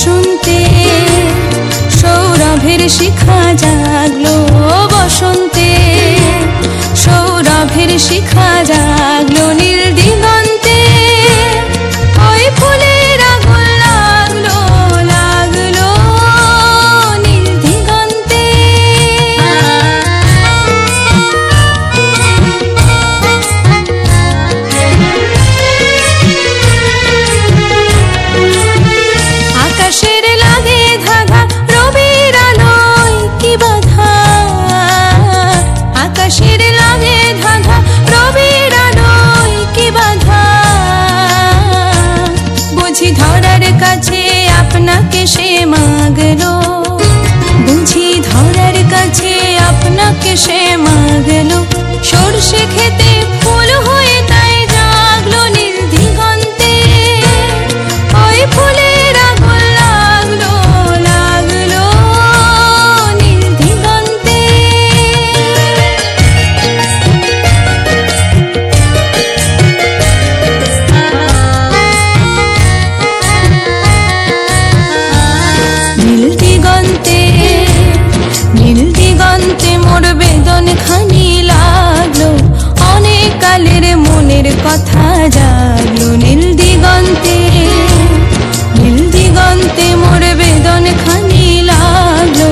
বসন্তে সৌরভের শিখা জাগলো, বসন্তে সৌরভের শিখা জাগলো, নীল দিগন্তে ওই ফুলের আগুন লাগলো, লাগলো নীল দিগন্তে। আকাশের লাগে ধাঁধা, রবির আলোয় কি বাধা, আকাশের লাগে ধাঁধা, রবির আলোয় কি বাধা। বুঝি ধরার কাছে আপনাকে সে মাগলো, বুঝি ধরার কাছে আপনাকে সে মাগলো, সরষে খেতে ফুল হয়ে তাই জাগলো নীল দিগন্তে ওই ফুলের আগুন লাগলো, লাগলো নীল দিগন্তে। নীল দিগন্তে, নীল দিগন্তে মোর বেদন খানি লাগলো, অনেক কালের মনের কথা জাগলো নীল দিগন্তে, নীল দিগন্তে মোর বেদন খানি লাগলো,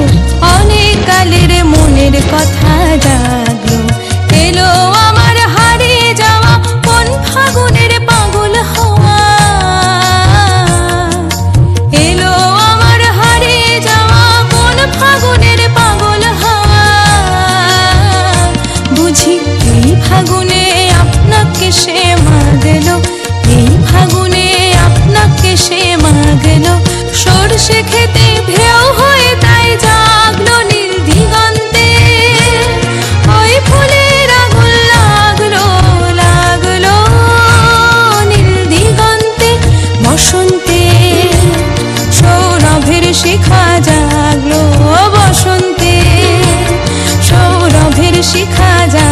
অনেক কালের মনের কথা জাগলো। এলো আমার হারিয়ে যাওয়া কোন ফাগুনের পাগল হওয়া, এলো আমার হারিয়ে যাওয়া কোন ফাগুনের পাগল হওয়া। বুঝি এই ফাগুনে আপনাকে সে মাগলো, এই ফাগুনে আপনাকে সে মাগলো, সরষে খেতে ভেউ হয়ে তাই জাগলো নীল দিগন্তে ওই ফুলের আগুন লাগলো, লাগলো নীল দিগন্তে। বসন্তে সৌরভের শিখা জাগলো, বসন্তে সৌরভের শিখা জাগলো।